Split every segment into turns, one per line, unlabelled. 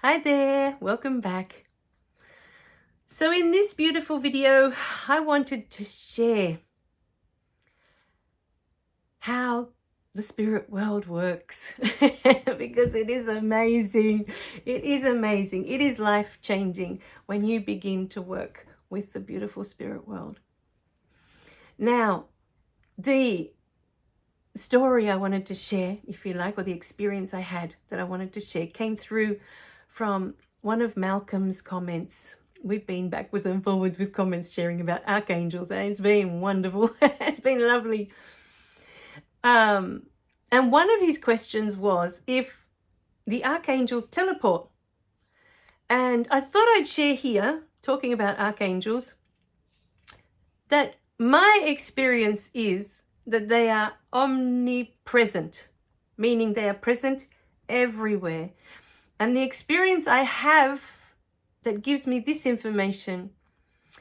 Hi there, welcome back. So in this beautiful video, I wanted to share how the spirit world works because it is amazing. It is amazing. It is life-changing when you begin to work with the beautiful spirit world. Now, the story I wanted to share, if you like, or the experience I had that I wanted to share came through from one of Malcolm's comments. We've been backwards and forwards with comments sharing about archangels, and it's been wonderful. It's been lovely. And one of his questions was if the archangels teleport. And I thought I'd share here, talking about archangels, that my experience is that they are omnipresent, meaning they are present everywhere. And the experience I have that gives me this information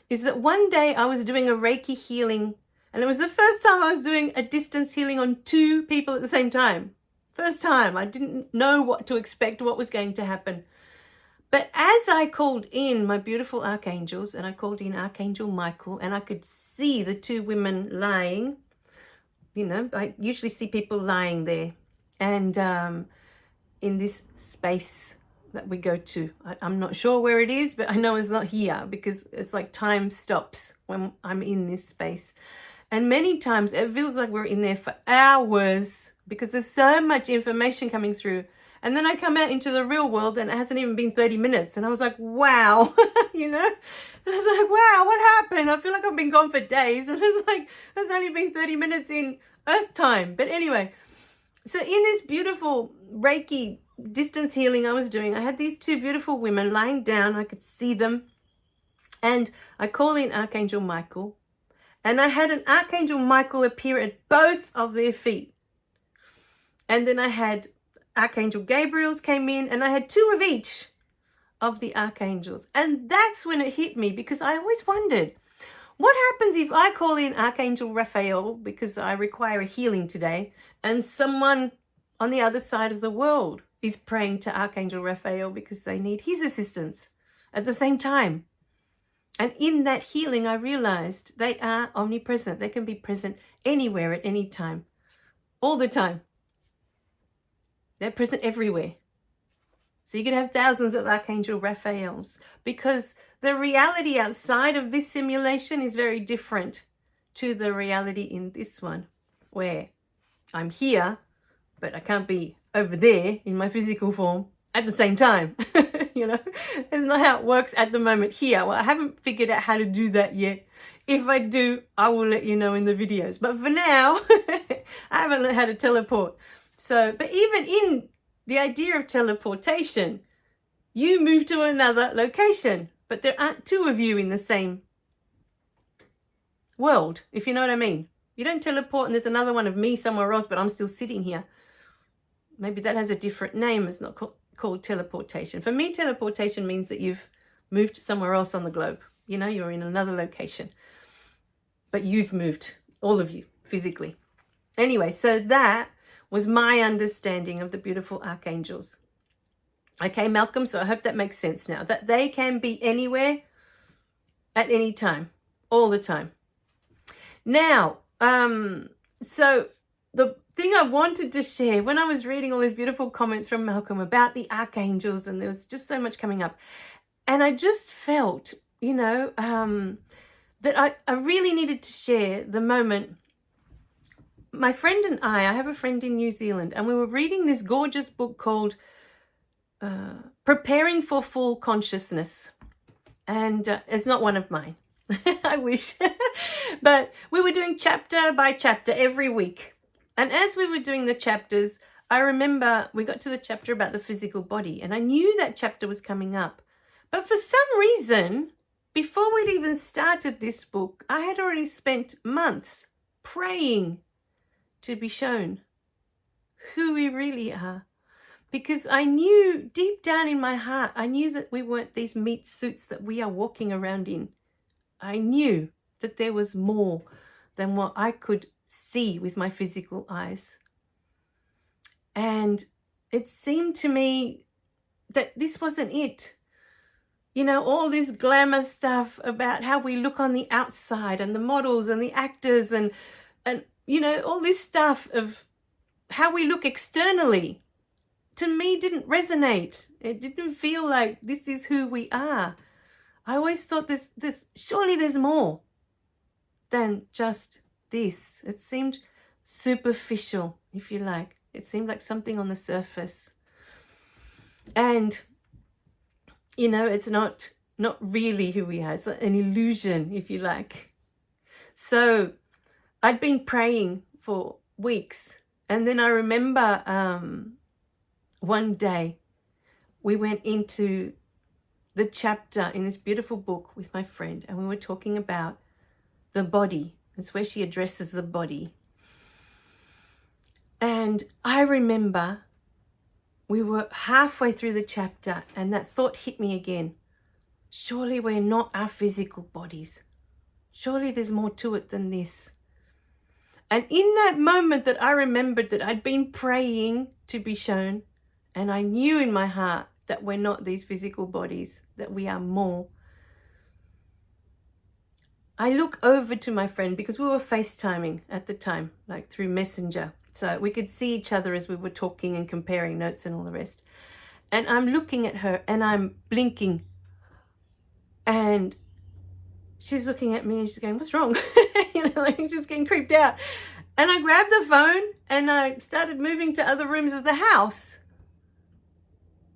is that one day I was doing a Reiki healing, and it was the first time I was doing a distance healing on 2 people at the same time. First time. I didn't know what to expect, what was going to happen. But as I called in my beautiful archangels, and I called in Archangel Michael, and I could see the 2 women lying, you know, I usually see people lying there, and in this space that we go to. I'm not sure where it is, but I know it's not here because it's like time stops when I'm in this space. And many times it feels like we're in there for hours because there's so much information coming through. And then I come out into the real world and it hasn't even been 30 minutes. And I was like, wow, you know, I was like, wow, what happened? I feel like I've been gone for days. And it's like, it's only been 30 minutes in Earth time. But anyway, so in this beautiful Reiki distance healing I was doing, I had these 2 beautiful women lying down. I could see them. And I call in Archangel Michael. And I had an Archangel Michael appear at both of their feet. And then I had Archangel Gabriel's came in, and I had 2 of each of the archangels. And that's when it hit me, because I always wondered, what happens if I call in Archangel Raphael because I require a healing today, and someone on the other side of the world is praying to Archangel Raphael because they need his assistance at the same time? And in that healing, I realized they are omnipresent. They can be present anywhere at any time, all the time. They're present everywhere. So you could have thousands of Archangel Raphaels, because the reality outside of this simulation is very different to the reality in this one, where I'm here, but I can't be over there in my physical form at the same time. You know, it's not how it works at the moment here. Well, I haven't figured out how to do that yet. If I do, I will let you know in the videos. But for now, I haven't learned how to teleport. So, but even in the idea of teleportation, you move to another location, but there aren't 2 of you in the same world, if you know what I mean. You don't teleport and there's another one of me somewhere else, but I'm still sitting here. Maybe that has a different name. It's not called teleportation. For me, teleportation means that you've moved somewhere else on the globe. You know, you're in another location, but you've moved, all of you, physically. Anyway, so that was my understanding of the beautiful archangels. Okay, Malcolm, so I hope that makes sense now, that they can be anywhere at any time, all the time. Now, so the thing I wanted to share when I was reading all these beautiful comments from Malcolm about the archangels, and there was just so much coming up, and I just felt, you know, that I really needed to share the moment. My friend and I have a friend in New Zealand, and we were reading this gorgeous book called Preparing for Full Consciousness. And it's not one of mine. I wish. But we were doing chapter by chapter every week. And as we were doing the chapters, I remember we got to the chapter about the physical body, and I knew that chapter was coming up. But for some reason, before we'd even started this book, I had already spent months praying to be shown who we really are. Because I knew deep down in my heart, I knew that we weren't these meat suits that we are walking around in. I knew that there was more than what I could see with my physical eyes. And it seemed to me that this wasn't it. You know, all this glamour stuff about how we look on the outside and the models and the actors and you know, all this stuff of how we look externally, to me didn't resonate. It didn't feel like this is who we are. I always thought this surely there's more than just this. It seemed superficial, if you like. It seemed like something on the surface. And, you know, it's not really who we are. It's an illusion, if you like. So I'd been praying for weeks. And then I remember one day we went into the chapter in this beautiful book with my friend, and we were talking about the body. It's where she addresses the body. And I remember we were halfway through the chapter and that thought hit me again. Surely we're not our physical bodies. Surely there's more to it than this. And in that moment that I remembered that I'd been praying to be shown, and I knew in my heart that we're not these physical bodies, that we are more. I look over to my friend, because we were FaceTiming at the time, like through Messenger. So we could see each other as we were talking and comparing notes and all the rest. And I'm looking at her and I'm blinking. And she's looking at me and she's going, what's wrong? You know, like just getting creeped out. And I grabbed the phone and I started moving to other rooms of the house.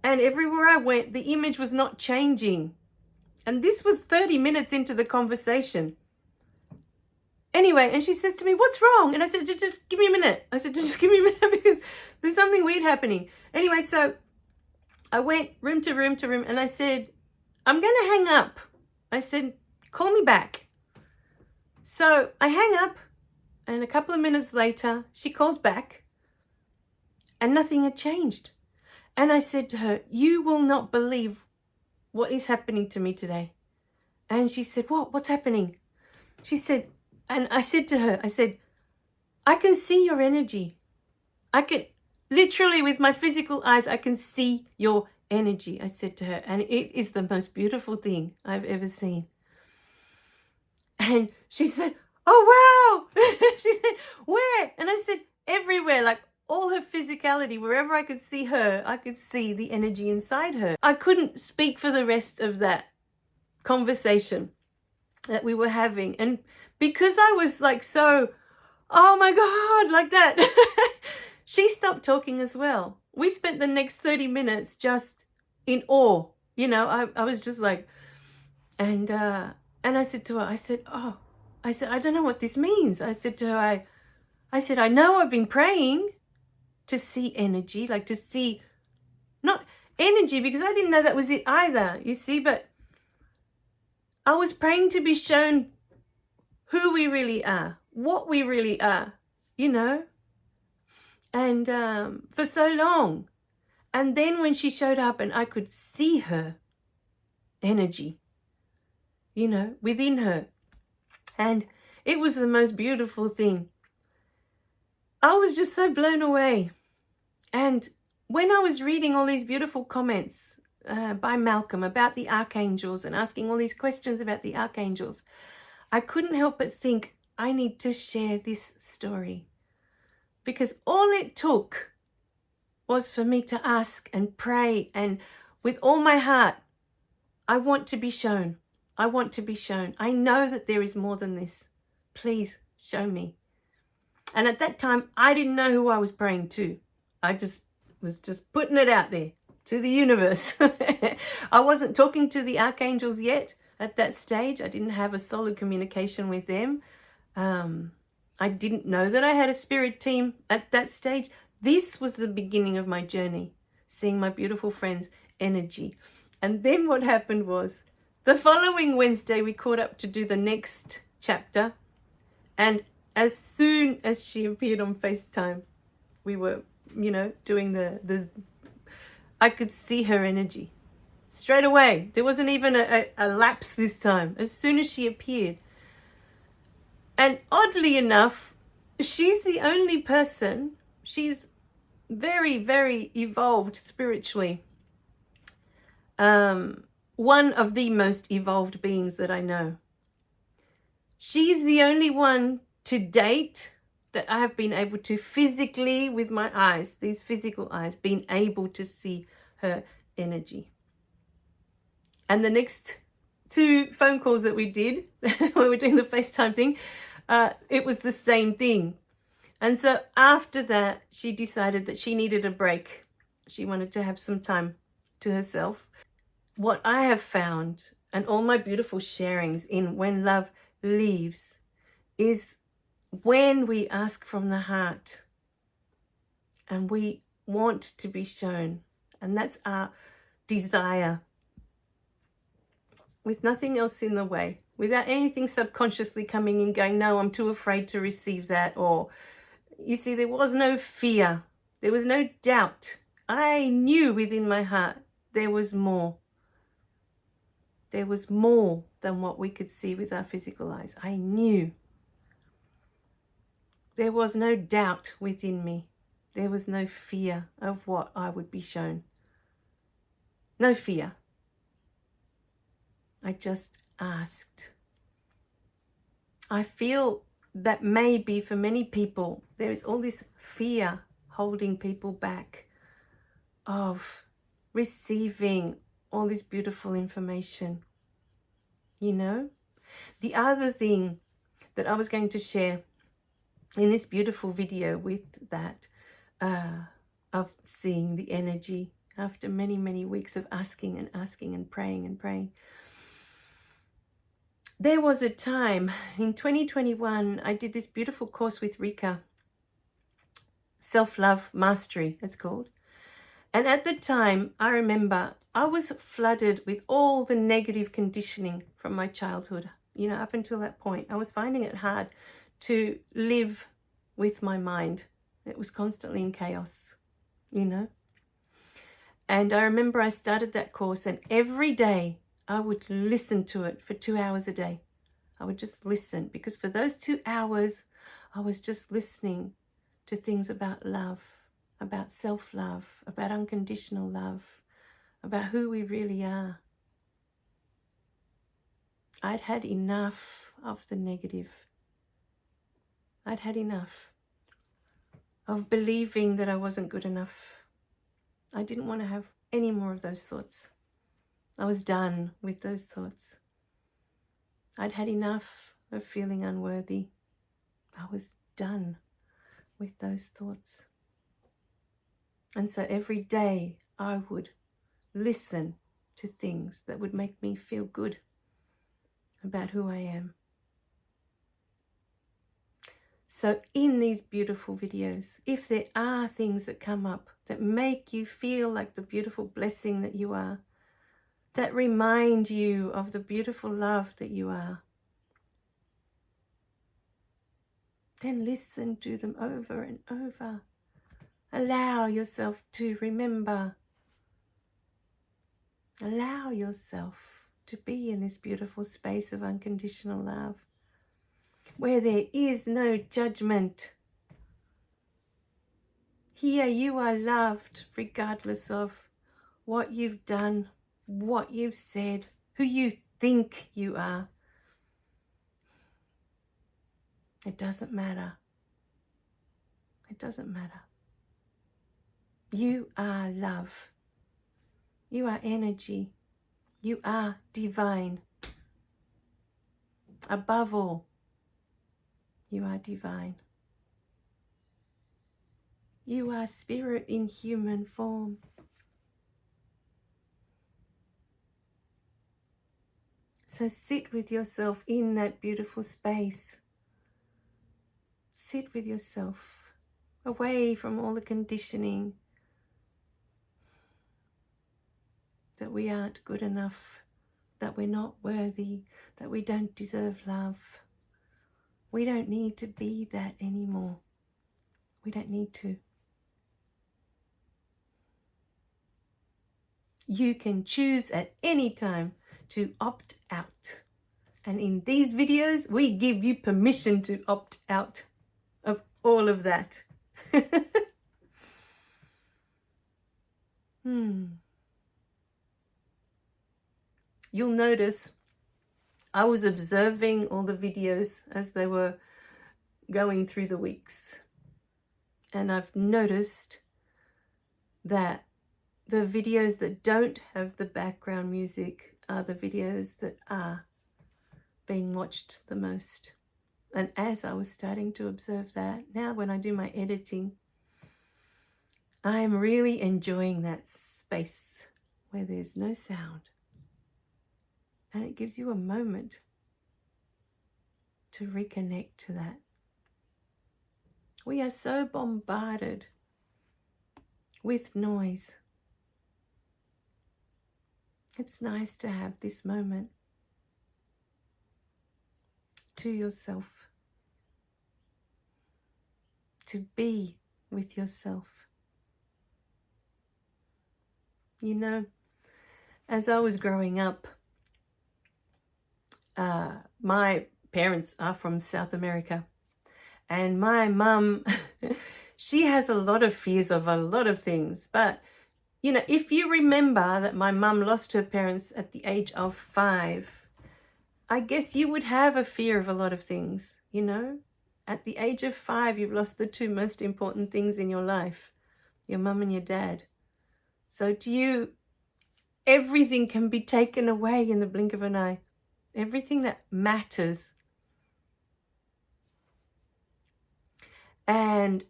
And everywhere I went, the image was not changing. And this was 30 minutes into the conversation. Anyway, and she says to me, what's wrong? And I said, just give me a minute. I said, just give me a minute because there's something weird happening. Anyway, so I went room to room to room and I said, I'm going to hang up. I said, call me back. So I hang up and a couple of minutes later, she calls back and nothing had changed. And I said to her, you will not believe what is happening to me today. And she said, what's happening? She said, and I said to her, I said, I can see your energy. I can literally with my physical eyes, I can see your energy. I said to her, and it is the most beautiful thing I've ever seen. And she said, oh, wow. She said, where? And I said, everywhere, like all her physicality, wherever I could see her, I could see the energy inside her. I couldn't speak for the rest of that conversation that we were having. And because I was like, so, oh my God, like that, she stopped talking as well. We spent the next 30 minutes just in awe. You know, I was just like, and I said to her, I said, I don't know what this means. I said to her, I said, I know I've been praying to see energy, like to see, not energy, because I didn't know that was it either, you see, but I was praying to be shown who we really are, what we really are, you know, and for so long. And then when she showed up and I could see her energy, you know, within her, and it was the most beautiful thing. I was just so blown away. And when I was reading all these beautiful comments by Malcolm about the archangels and asking all these questions about the archangels, I couldn't help but think, I need to share this story. Because all it took was for me to ask and pray, and with all my heart, I want to be shown. I want to be shown. I know that there is more than this. Please show me. And at that time, I didn't know who I was praying to. I just was just putting it out there to the universe. I wasn't talking to the archangels yet at that stage. I didn't have a solid communication with them. I didn't know that I had a spirit team at that stage. This was the beginning of my journey, seeing my beautiful friend's energy. And then what happened was, the following Wednesday, we caught up to do the next chapter. And as soon as she appeared on FaceTime, we were, you know, doing I could see her energy straight away. There wasn't even a lapse this time. As soon as she appeared. And oddly enough, she's the only person, she's very, very evolved spiritually. one of the most evolved beings that I know. She's the only one to date that I have been able to physically, with my eyes, these physical eyes, been able to see her energy. And the next 2 phone calls that we did, when we were doing the FaceTime thing, it was the same thing. And so after that, she decided that she needed a break. She wanted to have some time to herself. What I have found, and all my beautiful sharings in When Love Leaves, is when we ask from the heart and we want to be shown, and that's our desire, with nothing else in the way, without anything subconsciously coming in going, no, I'm too afraid to receive that. Or, you see, there was no fear. There was no doubt. I knew within my heart there was more. There was more than what we could see with our physical eyes. I knew. There was no doubt within me. There was no fear of what I would be shown. No fear. I just asked. I feel that maybe for many people, there is all this fear holding people back of receiving all this beautiful information. You know? The other thing that I was going to share in this beautiful video with that, of seeing the energy after many, many weeks of asking and asking and praying and praying. There was a time in 2021, I did this beautiful course with Rika, Self-Love Mastery, it's called. And at the time, I remember I was flooded with all the negative conditioning from my childhood. You know, up until that point, I was finding it hard to live with my mind. It was constantly in chaos, you know. And I remember I started that course, and every day I would listen to it for 2 hours a day. I would just listen, because for those 2 hours, I was just listening to things about love, about self-love, about unconditional love, about who we really are. I'd had enough of the negative. I'd had enough of believing that I wasn't good enough. I didn't want to have any more of those thoughts. I was done with those thoughts. I'd had enough of feeling unworthy. I was done with those thoughts. And so every day I would listen to things that would make me feel good about who I am. So in these beautiful videos, if there are things that come up that make you feel like the beautiful blessing that you are, that remind you of the beautiful love that you are, then listen to them over and over. Allow yourself to remember. Allow yourself to be in this beautiful space of unconditional love, where there is no judgment. Here you are loved regardless of what you've done, what you've said, who you think you are. It doesn't matter. It doesn't matter. You are love. You are energy. You are divine. Above all, you are divine. You are spirit in human form. So sit with yourself in that beautiful space. Sit with yourself, away from all the conditioning that we aren't good enough, that we're not worthy, that we don't deserve love. We don't need to be that anymore. We don't need to. You can choose at any time to opt out. And in these videos, we give you permission to opt out of all of that. you'll notice I was observing all the videos as they were going through the weeks. And I've noticed that the videos that don't have the background music are the videos that are being watched the most. And as I was starting to observe that, now when I do my editing, I am really enjoying that space where there's no sound. And it gives you a moment to reconnect to that. We are so bombarded with noise. It's nice to have this moment to yourself, to be with yourself. You know, as I was growing up, my parents are from South America, and my mum, she has a lot of fears of a lot of things. But, you know, if you remember that my mum lost her parents at the age of 5, I guess you would have a fear of a lot of things, you know? At the age of 5, you've lost the 2 most important things in your life, your mum and your dad. So to you, everything can be taken away in the blink of an eye. Everything that matters. And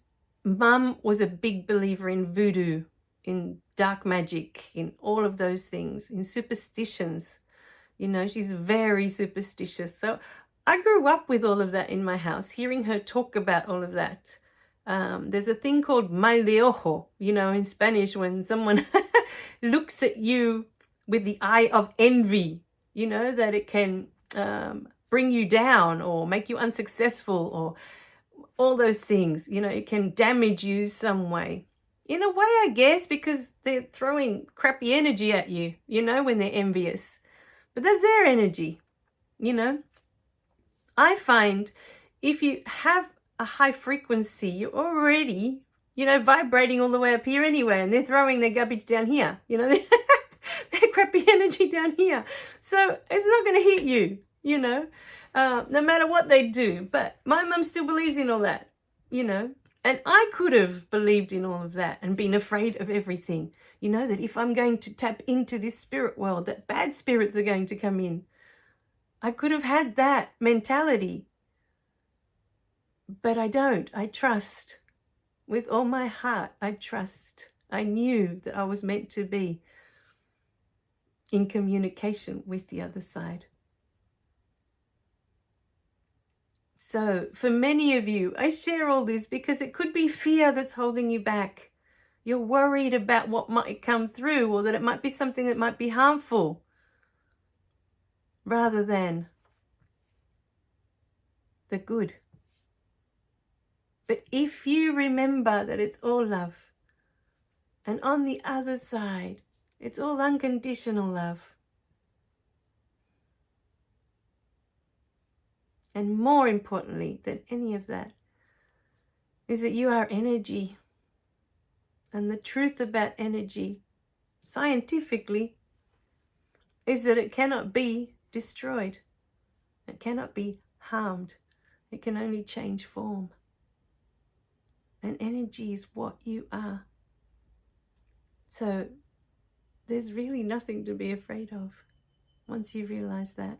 Mum was a big believer in voodoo, in dark magic, in all of those things, in superstitions. You know, she's very superstitious. So I grew up with all of that in my house, hearing her talk about all of that. There's a thing called mal de ojo, you know, in Spanish, when someone looks at you with the eye of envy, you know, that it can bring you down or make you unsuccessful or all those things. You know, it can damage you some way. In a way, I guess, because they're throwing crappy energy at you, you know, when they're envious. But that's their energy, you know. I find if you have a high frequency, you're already, you know, vibrating all the way up here anyway, and they're throwing their garbage down here, you know, their crappy energy down here. So it's not going to hit you, you know, no matter what they do. But my mum still believes in all that, you know, and I could have believed in all of that and been afraid of everything, you know, that if I'm going to tap into this spirit world, that bad spirits are going to come in. I could have had that mentality, but I don't. I trust. With all my heart, I trust. I knew that I was meant to be in communication with the other side. So for many of you, I share all this because it could be fear that's holding you back. You're worried about what might come through, or that it might be something that might be harmful, rather than the good. But if you remember that it's all love, and on the other side, it's all unconditional love. And more importantly than any of that is that you are energy. And the truth about energy, scientifically, is that it cannot be destroyed. It cannot be harmed. It can only change form. And energy is what you are. So there's really nothing to be afraid of once you realize that.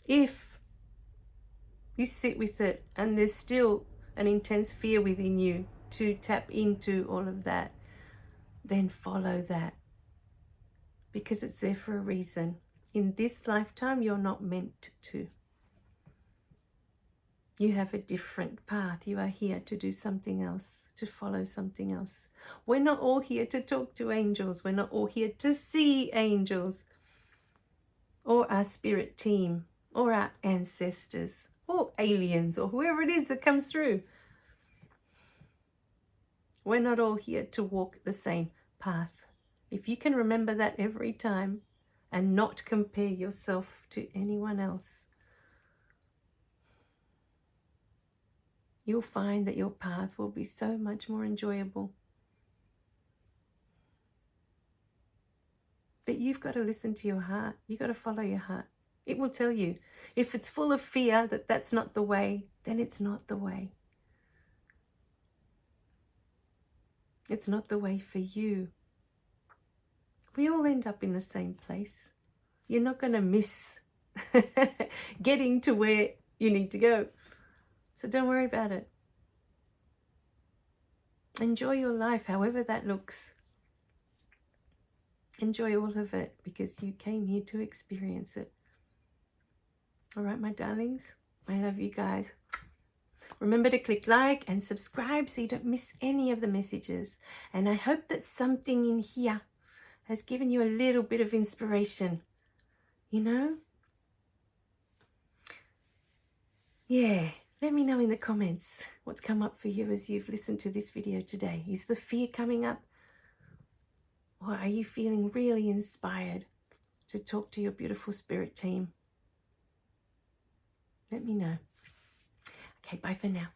If you sit with it and there's still an intense fear within you to tap into all of that, then follow that, because it's there for a reason. In this lifetime, you're not meant to. You have a different path. You are here to do something else, to follow something else. We're not all here to talk to angels. We're not all here to see angels, or our spirit team, or our ancestors, or aliens, or whoever it is that comes through. We're not all here to walk the same path. If you can remember that every time and not compare yourself to anyone else, you'll find that your path will be so much more enjoyable. But you've got to listen to your heart. You've got to follow your heart. It will tell you. If it's full of fear that that's not the way, then it's not the way. It's not the way for you. We all end up in the same place. You're not going to miss getting to where you need to go. So don't worry about it. Enjoy your life, however that looks. Enjoy all of it because you came here to experience it. All right, my darlings, I love you guys. Remember to click like and subscribe so you don't miss any of the messages. And I hope that something in here has given you a little bit of inspiration. You know? Yeah, let me know in the comments what's come up for you as you've listened to this video today. Is the fear coming up? Or are you feeling really inspired to talk to your beautiful spirit team? Let me know. Okay, bye for now.